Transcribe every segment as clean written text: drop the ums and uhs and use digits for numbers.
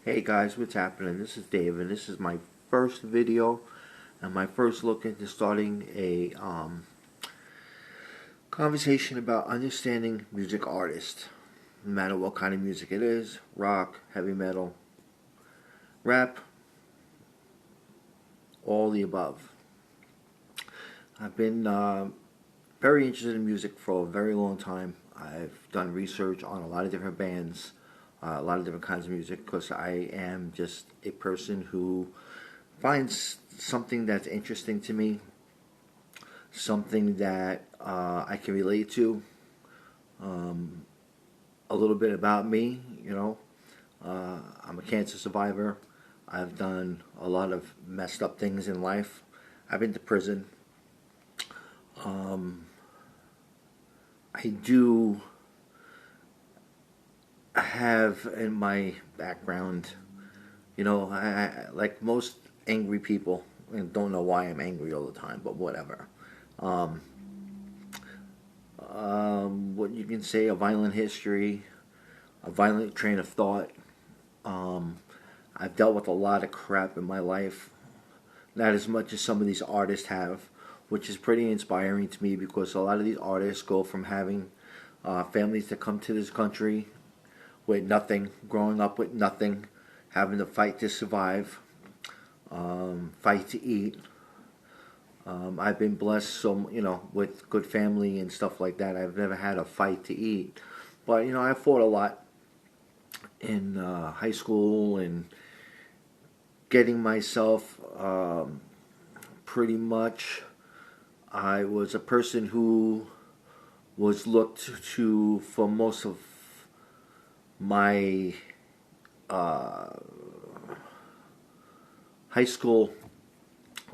Hey guys, what's happening? This is Dave, and this is my first video and my first look into starting a conversation about understanding music artists, no matter what kind of music it is: rock, heavy metal, rap, all the above. I've been very interested in music for a very long time. I've done research on a lot of different bands, a lot of different kinds of music, because I am just a person who finds something that's interesting to me, something that I can relate to, a little bit about me. I'm a cancer survivor. I've done a lot of messed up things in life. I've been to prison. I do have in my background, like most angry people, and don't know why I'm angry all the time, but whatever. Um, what you can say, a violent history, a violent train of thought. Um, I've dealt with a lot of crap in my life, not as much as some of these artists have, which is pretty inspiring to me because a lot of these artists go from having families that come to this country with nothing, growing up with nothing, having to fight to survive, fight to eat. I've been blessed, with good family and stuff like that. I've never had a fight to eat, but I fought a lot in high school and getting myself pretty much. I was a person who was looked to for most of my high school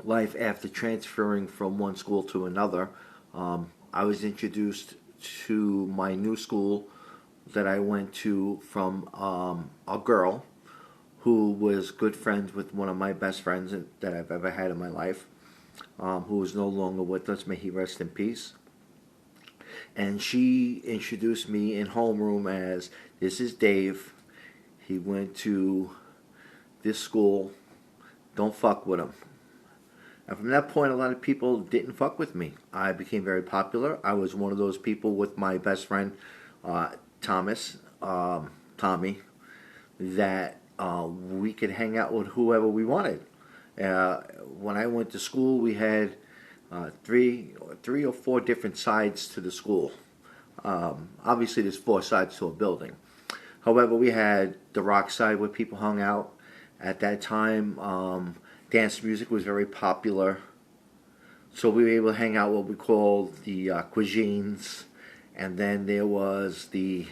life after transferring from one school to another. I was introduced to my new school that I went to from a girl who was good friends with one of my best friends that I've ever had in my life, who is no longer with us. May he rest in peace. And she introduced me in homeroom as, "This is Dave. He went to this school. Don't fuck with him." And from that point, a lot of people didn't fuck with me. I became very popular. I was one of those people with my best friend, Thomas, Tommy, that we could hang out with whoever we wanted. When I went to school, we had three or four different sides to the school. Obviously, there's four sides to a building. However, we had the rock side where people hung out. At that time, dance music was very popular. So we were able to hang out what we called the cuisines. And then there was the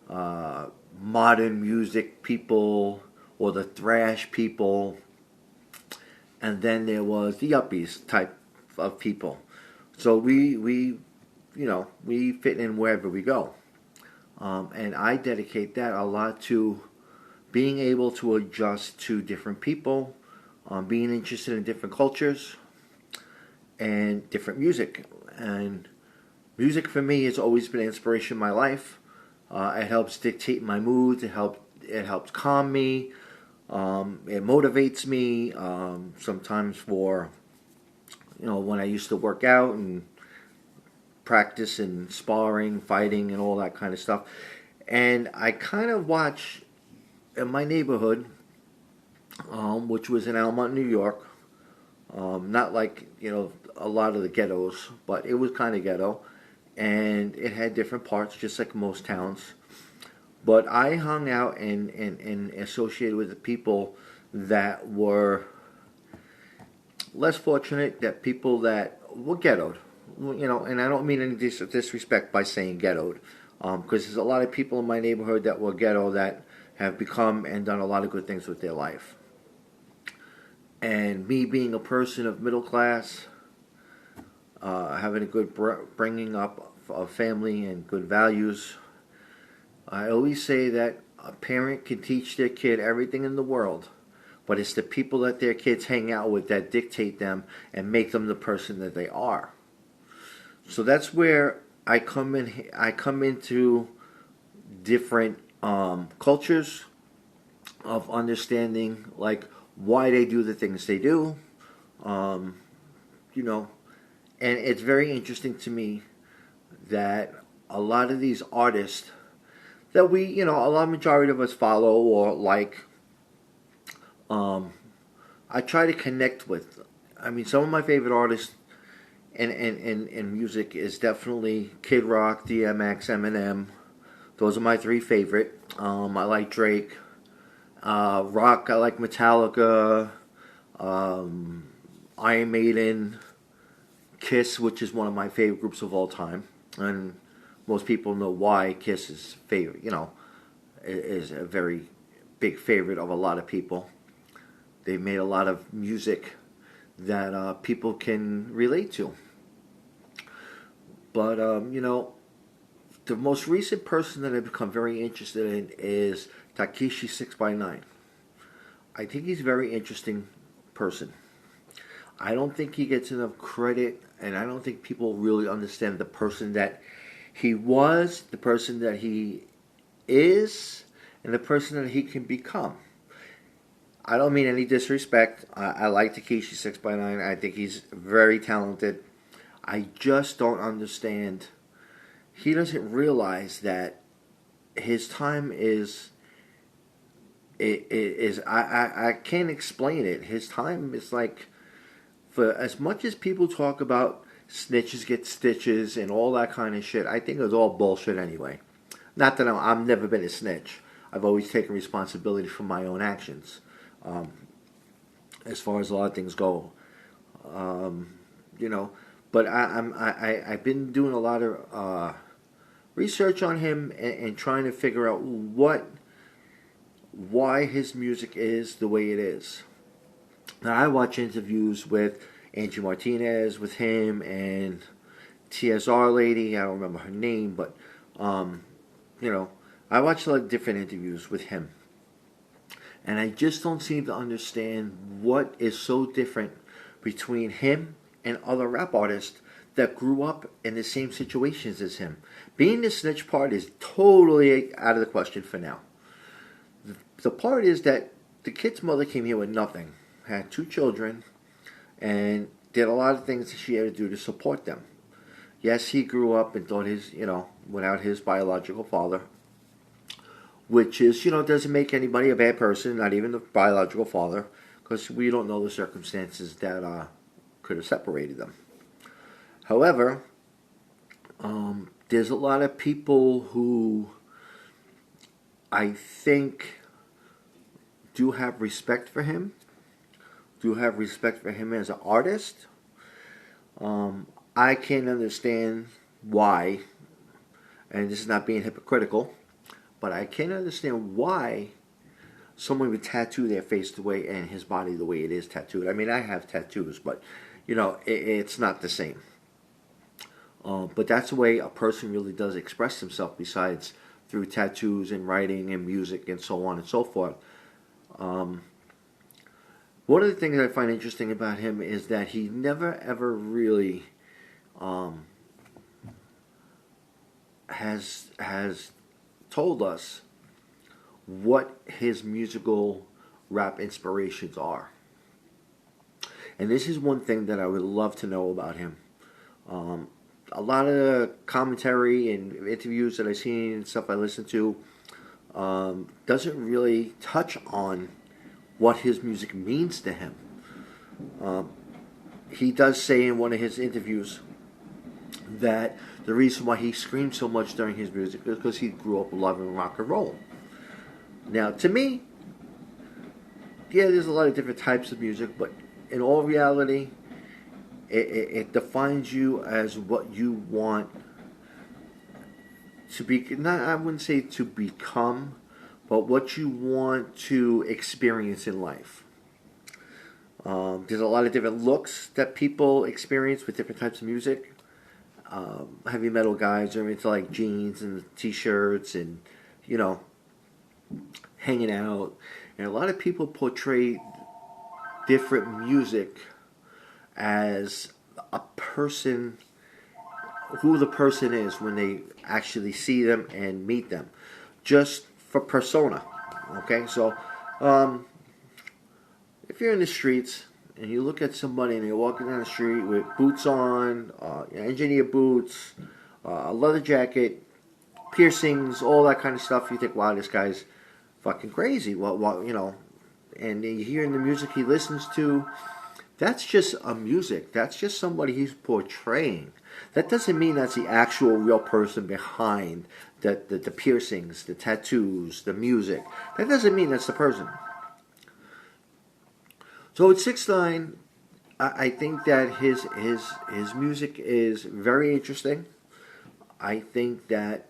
modern music people or the thrash people. And then there was the uppies type of people. So we fit in wherever we go. And I dedicate that a lot to being able to adjust to different people, being interested in different cultures and different music. And music for me has always been an inspiration in my life. It helps dictate my moods. It helps calm me. It motivates me. Sometimes for when I used to work out and practice and sparring, fighting, and all that kind of stuff. And I kind of watch in my neighborhood, which was in Almont, New York. Not like a lot of the ghettos, but it was kind of ghetto, and it had different parts, just like most towns. But I hung out and associated with the people that were less fortunate, that people that were ghettoed. And I don't mean any disrespect by saying ghettoed, because there's a lot of people in my neighborhood that were ghetto that have become and done a lot of good things with their life. And me being a person of middle class, having a good bringing up of family and good values, I always say that a parent can teach their kid everything in the world, but it's the people that their kids hang out with that dictate them and make them the person that they are. So that's where I come in. I come into different cultures, of understanding like why they do the things they do. Um, you know, and it's very interesting to me that a lot of these artists that we, a lot majority of us follow or like, um, I try to connect with. I mean, some of my favorite artists in music is definitely Kid Rock, DMX, Eminem. Those are my three favorite. I like Drake. Rock, I like Metallica, um, Iron Maiden, Kiss, which is one of my favorite groups of all time, and most people know why Kiss is favorite. Is a very big favorite of a lot of people. They made a lot of music that people can relate to. But the most recent person that I've become very interested in is Takashi 6ix9ine. I think he's a very interesting person. I don't think he gets enough credit, and I don't think people really understand the person that he was, the person that he is, and the person that he can become. I don't mean any disrespect. I like Takashi 6ix9ine. I think he's very talented. I just don't understand. He doesn't realize that his time is. I can't explain it. His time is like, for as much as people talk about snitches get stitches and all that kind of shit, I think it's all bullshit anyway. Not that I've never been a snitch. I've always taken responsibility for my own actions. Um, as far as a lot of things go, um, you know. But I've been doing a lot of research on him and trying to figure out why his music is the way it is. Now I watch interviews with Angie Martinez, with him and TSR lady. I don't remember her name, but you know, I watch a lot of different interviews with him, and I just don't seem to understand what is so different between him and other rap artists that grew up in the same situations as him. Being the snitch part is totally out of the question for now. The part is that the kid's mother came here with nothing, had two children, and did a lot of things that she had to do to support them. Yes, he grew up and thought without his biological father, which is, doesn't make anybody a bad person, not even the biological father, because we don't know the circumstances that could have separated them. However, there's a lot of people who I think do have respect for him, as an artist. I can't understand why, and this is not being hypocritical, but I can't understand why someone would tattoo their face the way and his body the way it is tattooed. I mean, I have tattoos, but it's not the same. But that's the way a person really does express himself, besides through tattoos and writing and music and so on and so forth. One of the things I find interesting about him is that he never ever really has told us what his musical rap inspirations are. And this is one thing that I would love to know about him. A lot of commentary and interviews that I've seen and stuff I listen to doesn't really touch on what his music means to him. He does say in one of his interviews that the reason why he screamed so much during his music is because he grew up loving rock and roll. Now, to me, yeah, there's a lot of different types of music, but in all reality, it defines you as what you want to be. Not, I wouldn't say to become, but what you want to experience in life. There's a lot of different looks that people experience with different types of music. Heavy metal guys are into like jeans and t-shirts and hanging out, and a lot of people portray different music as a person, who the person is when they actually see them and meet them, just for persona. Okay, so Um, if you're in the streets and you look at somebody and they're walking down the street with boots on, engineer boots, a leather jacket, piercings, all that kind of stuff, you think, wow, this guy's fucking crazy. Well, and you hear in the music he listens to, that's just a music. That's just somebody he's portraying. That doesn't mean that's the actual real person behind the piercings, the tattoos, the music. That doesn't mean that's the person. So with 6ix9ine, I think that his music is very interesting. I think that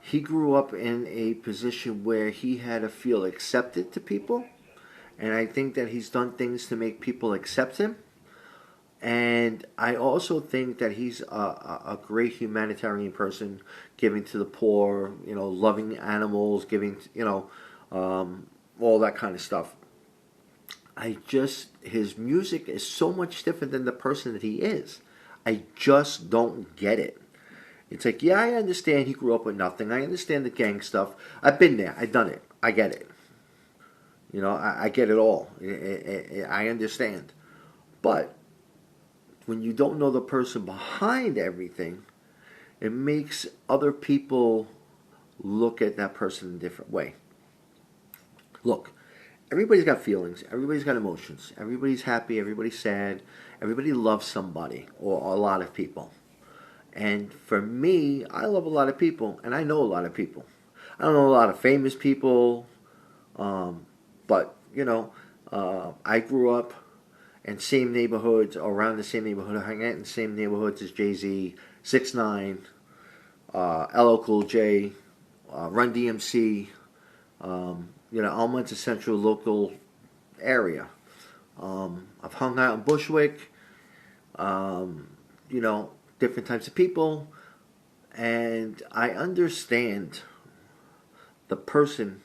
he grew up in a position where he had to feel accepted to people, and I think that he's done things to make people accept him. And I also think that he's a great humanitarian person, giving to the poor, loving animals, giving, all that kind of stuff. His music is so much different than the person that he is. I just don't get it. It's like, yeah, I understand he grew up with nothing. I understand the gang stuff. I've been there. I've done it. I get it. I get it all. I understand. But when you don't know the person behind everything, it makes other people look at that person in a different way. Look, everybody's got feelings. Everybody's got emotions. Everybody's happy. Everybody's sad. Everybody loves somebody or a lot of people. And for me, I love a lot of people, and I know a lot of people. I don't know a lot of famous people, but, I grew up in same neighborhoods, around the same neighborhood. I hang out in the same neighborhoods as Jay-Z, 6ix9ine, LL Cool J, Run DMC, Almonte Central local area. I've hung out in Bushwick, different types of people, and I understand the person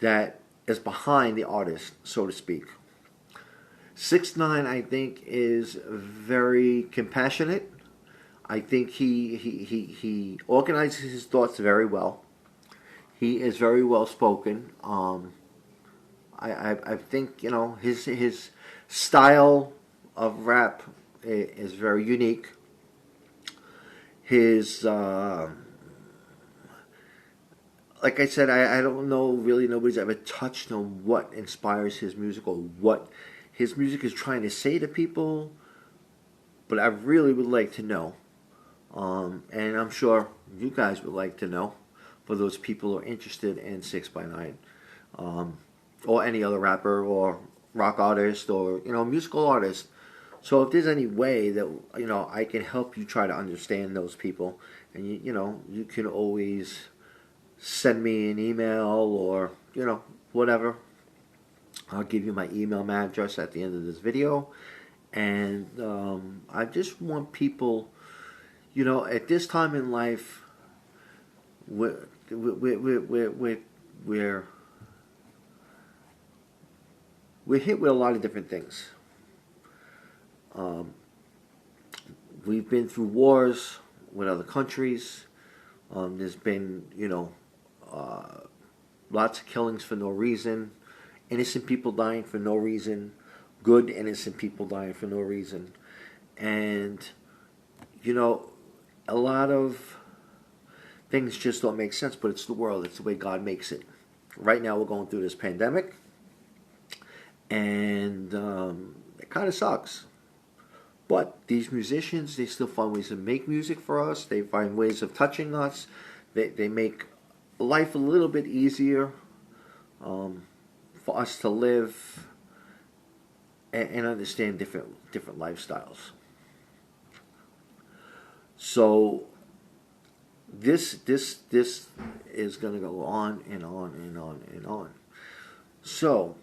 that is behind the artist, so to speak. 6ix9ine, I think, is very compassionate. I think he organizes his thoughts very well. He is very well spoken. I think his style of rap is very unique. His like I said, I don't know, really nobody's ever touched on what inspires his music or what his music is trying to say to people, but I really would like to know, and I'm sure you guys would like to know, for those people who are interested in 6ix9ine, or any other rapper or rock artist or musical artist. So if there's any way that I can help you try to understand those people, and you can always send me an email or whatever. I'll give you my email address at the end of this video, and I just want people, at this time in life, we're hit with a lot of different things. We've been through wars with other countries. There's been, lots of killings for no reason. Innocent people dying for no reason. Good, innocent people dying for no reason. And, a lot of things just don't make sense, but it's the world. It's the way God makes it. Right now we're going through this pandemic. And it kind of sucks. But these musicians, they still find ways to make music for us. They find ways of touching us. They make life a little bit easier for us to live and understand different lifestyles. So this is going to go on and on and on and on. So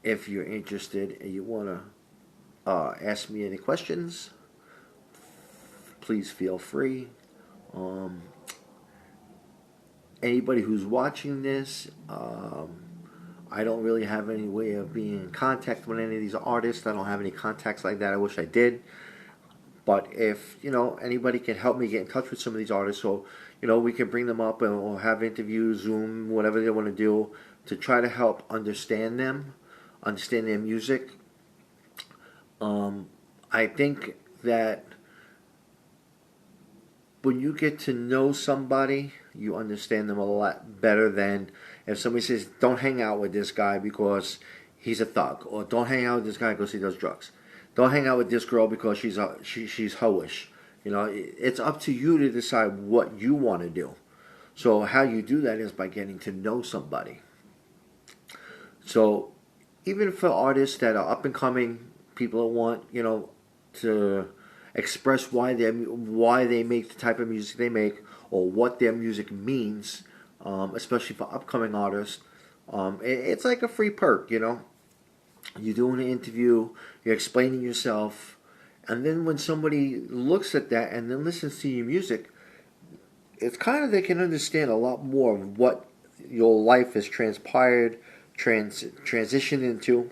if you're interested and you want to ask me any questions, please feel free. Anybody who's watching this, I don't really have any way of being in contact with any of these artists. I don't have any contacts like that. I wish I did. But if anybody can help me get in touch with some of these artists, so we can bring them up and or have interviews, Zoom, whatever they want to do, to try to help understand them, understand their music. I think that when you get to know somebody, you understand them a lot better than if somebody says, "Don't hang out with this guy because he's a thug," or "Don't hang out with this guy because he does drugs." Don't hang out with this girl because she's hoish. It's up to you to decide what you want to do. So how you do that is by getting to know somebody. So even for artists that are up and coming, people that want to express why they make the type of music they make or what their music means, especially for upcoming artists, it's like a free perk. You're doing an interview, you're explaining yourself, and then when somebody looks at that and then listens to your music, it's kind of they can understand a lot more of what your life has transpired, transitioned into,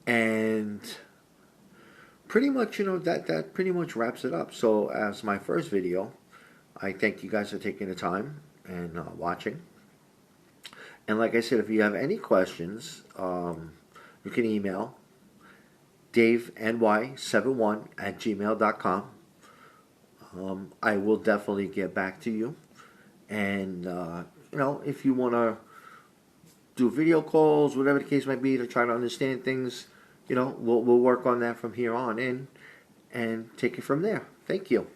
and pretty much that pretty much wraps it up. So as my first video, I thank you guys for taking the time and watching. And like I said, if you have any questions, you can email daveny71@gmail.com. I will definitely get back to you. And, if you want to do video calls, whatever the case might be, to try to understand things, we'll work on that from here on in and take it from there. Thank you.